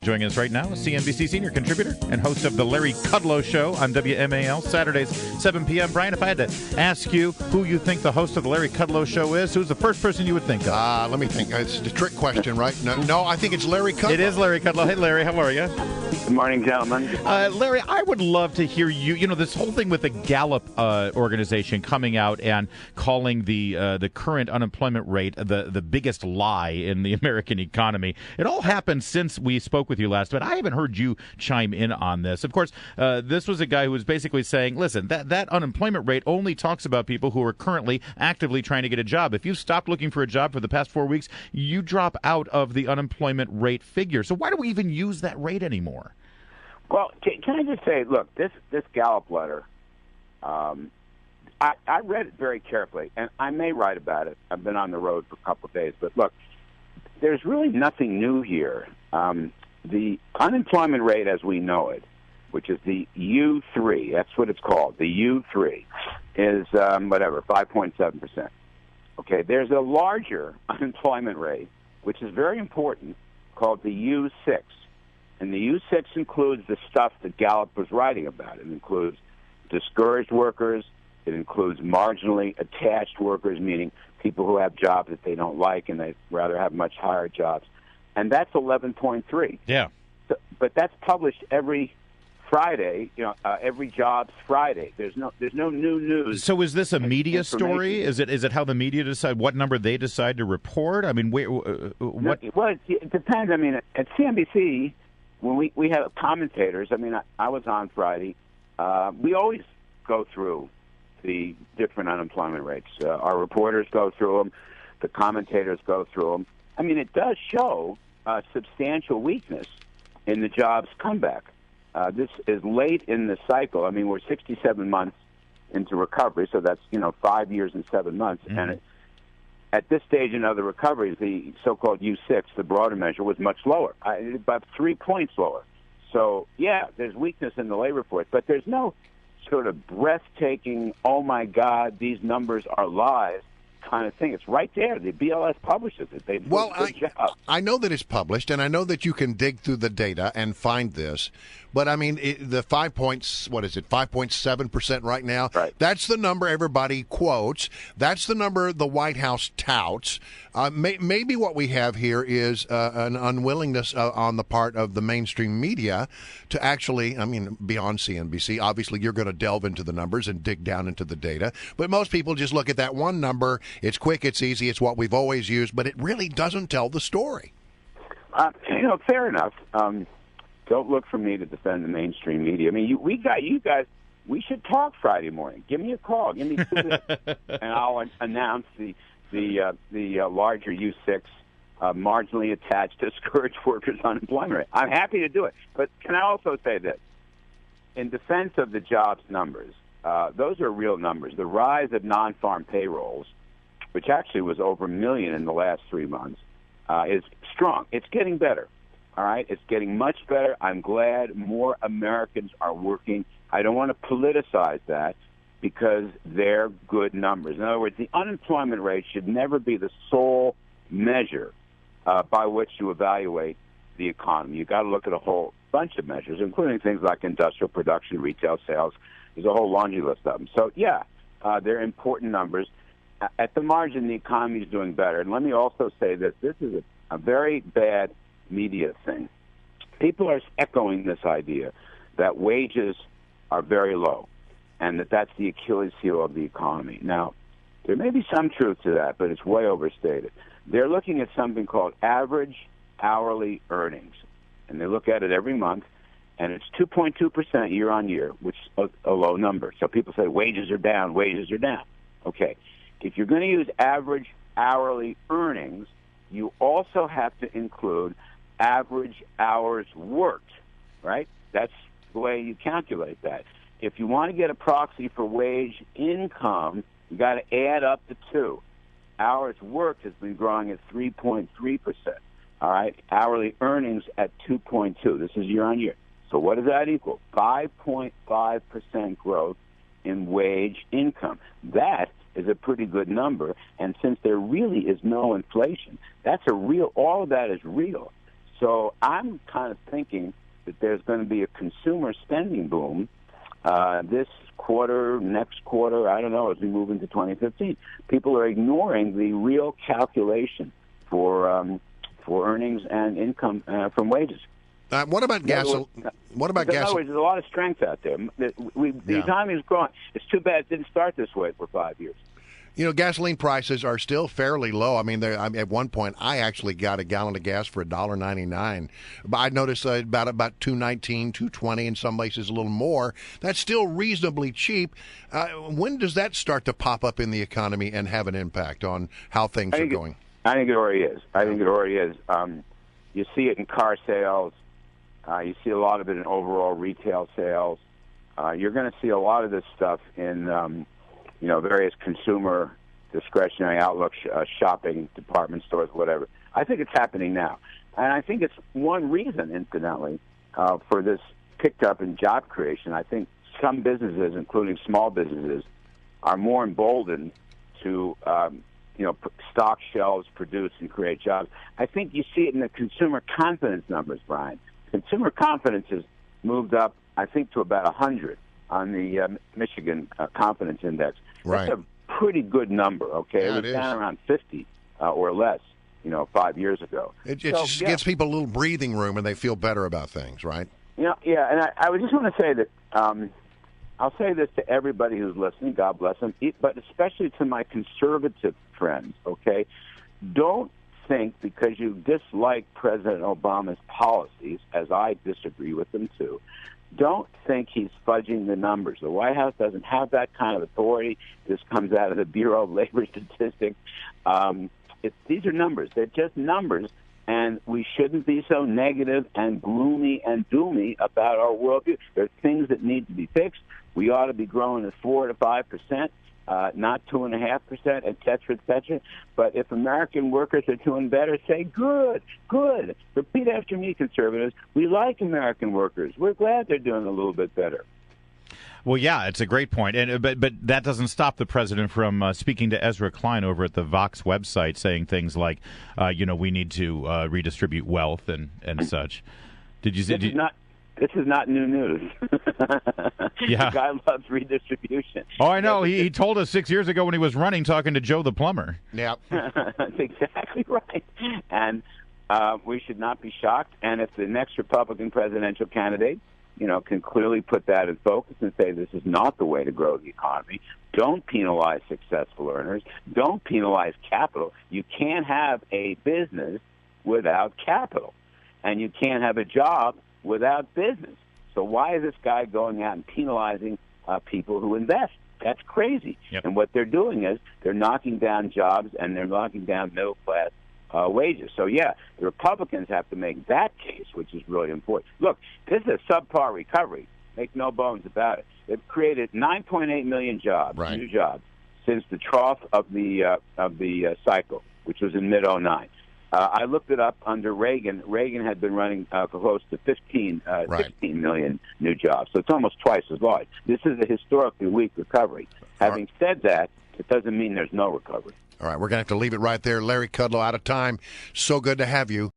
Joining us right now is CNBC senior contributor and host of the Larry Kudlow Show on WMAL, Saturdays, 7 p.m. Brian, if I had to ask you who you think the host of the Larry Kudlow Show is, who's the first person you would think of? Let me think. It's a trick question, right? No, I think it's Larry Kudlow. It is Larry Kudlow. Hey, Larry, how are you? Good morning, gentlemen. Larry, I would love to hear you. You know, this whole thing with the Gallup organization coming out and calling the current unemployment rate the biggest lie in the American economy. It all happened since we spoke with you last, but I haven't heard you chime in on this. Of course, this was a guy who was basically saying, listen, that unemployment rate only talks about people who are currently actively trying to get a job. If you've stopped looking for a job for the past 4 weeks, you drop out of the unemployment rate figure. So why do we even use that rate anymore? Well, can I just say, look, this Gallup letter, I read it very carefully, and I may write about it. I've been on the road for a couple of days. But, look, there's really nothing new here. The unemployment rate as we know it, which is the U3, that's what it's called, the U3, is 5.7%. Okay, there's a larger unemployment rate, which is very important, called the U6. And the U6 includes the stuff that Gallup was writing about. It includes discouraged workers. It includes marginally attached workers, meaning people who have jobs that they don't like and they'd rather have much higher jobs. And that's 11.3. Yeah. So, but that's published every Friday, every Jobs Friday. There's no new news. So is this a media story? Is it how the media decide what number they decide to report? I mean, what? Well, it depends. I mean, at CNBC, when we have commentators, I mean, I was on Friday. We always go through the different unemployment rates. Our reporters go through them. The commentators go through them. I mean, it does show substantial weakness in the jobs comeback. This is late in the cycle. I mean, we're 67 months into recovery, so that's 5 years and 7 months. Mm-hmm. And at this stage in other recoveries, the so-called U6, the broader measure, was much lower, about 3 points lower. So, yeah, there's weakness in the labor force, but there's no sort of breathtaking, oh, my God, these numbers are lies kind of thing. It's right there. The BLS publishes it. They do a good job. I know that it's published, and I know that you can dig through the data and find this. But, I mean, the 5.7% right now, right. That's the number everybody quotes. That's the number the White House touts. Maybe what we have here is an unwillingness on the part of the mainstream media to actually, I mean, beyond CNBC, obviously you're going to delve into the numbers and dig down into the data. But most people just look at that one number. It's quick, it's easy, it's what we've always used, but it really doesn't tell the story. Fair enough. Don't look for me to defend the mainstream media. I mean, we got you guys. We should talk Friday morning. Give me a call. Give me 2 minutes, and I'll announce the larger U6 marginally attached discouraged workers unemployment rate. I'm happy to do it. But can I also say this? In defense of the jobs numbers, those are real numbers. The rise of non-farm payrolls, which actually was over 1 million in the last 3 months, is strong. It's getting better. All right? It's getting much better. I'm glad more Americans are working. I don't want to politicize that because they're good numbers. In other words, the unemployment rate should never be the sole measure by which you evaluate the economy. You've got to look at a whole bunch of measures, including things like industrial production, retail sales. There's a whole laundry list of them. So, yeah, they're important numbers. At the margin, the economy is doing better. And let me also say that this is a very bad media thing. People are echoing this idea that wages are very low and that's the Achilles heel of the economy. Now, there may be some truth to that, but it's way overstated. They're looking at something called average hourly earnings, and they look at it every month, and it's 2.2% year on year, which is a low number. So people say wages are down, wages are down. Okay, if you're going to use average hourly earnings, you also have to include average hours worked, right? That's the way you calculate that. If you want to get a proxy for wage income, you got to add up the two. Hours worked has been growing at 3.3%. All right, hourly earnings at 2.2. This is year on year. So what does that equal? 5.5% growth in wage income. That is a pretty good number. And since there really is no inflation, that's all of that is real. So I'm kind of thinking that there's going to be a consumer spending boom this quarter, next quarter, I don't know, as we move into 2015. People are ignoring the real calculation for earnings and income from wages. What about gasoline? What about gasoline? In other words, there's a lot of strength out there. The economy is growing. It's too bad it didn't start this way for 5 years. You know, gasoline prices are still fairly low. I mean, at one point, I actually got a gallon of gas for $1.99. But I noticed about $2.19, $2.20, in some places a little more. That's still reasonably cheap. When does that start to pop up in the economy and have an impact on how things are going? I think it already is. You see it in car sales. You see a lot of it in overall retail sales. You're going to see a lot of this stuff in various consumer discretionary outlook shopping department stores, whatever. I think it's happening now. And I think it's one reason, incidentally, for this picked up in job creation. I think some businesses, including small businesses, are more emboldened to stock shelves, produce, and create jobs. I think you see it in the consumer confidence numbers, Brian. Consumer confidence has moved up, I think, to about 100 on the Michigan Confidence Index. Right. That's a pretty good number, okay? Yeah, it was down around 50 or less, 5 years ago. It just gives people a little breathing room and they feel better about things, right? And I would just want to say that I'll say this to everybody who's listening, God bless them, but especially to my conservative friends, okay? Don't think because you dislike President Obama's policies, as I disagree with them too, don't think he's fudging the numbers. The White House doesn't have that kind of authority. This comes out of the Bureau of Labor Statistics. These are numbers. They're just numbers, and we shouldn't be so negative and gloomy and doomy about our worldview. There are things that need to be fixed. We ought to be growing at 4 to 5%. Not 2.5%, et cetera, et cetera. But if American workers are doing better, say good, good. Repeat after me, conservatives. We like American workers. We're glad they're doing a little bit better. Well, yeah, it's a great point, but that doesn't stop the president from speaking to Ezra Klein over at the Vox website, saying things like, we need to redistribute wealth and such. Did you see? This is not new news. Yeah. The guy loves redistribution. Oh, I know. He told us 6 years ago when he was running, talking to Joe the plumber. Yeah. That's exactly right. And we should not be shocked. And if the next Republican presidential candidate, can clearly put that in focus and say this is not the way to grow the economy, don't penalize successful earners, don't penalize capital. You can't have a business without capital, and you can't have a job without business. So why is this guy going out and penalizing people who invest? That's crazy. Yep. And what they're doing is they're knocking down jobs and they're knocking down middle-class wages. So, the Republicans have to make that case, which is really important. Look, this is a subpar recovery. Make no bones about it. They've created 9.8 million jobs, right, new jobs, since the trough of the cycle, which was in mid-09. I looked it up under Reagan. Reagan had been running close to 16 million new jobs. So it's almost twice as large. This is a historically weak recovery. Having said that, it doesn't mean there's no recovery. All right, we're going to have to leave it right there. Larry Kudlow, out of time. So good to have you.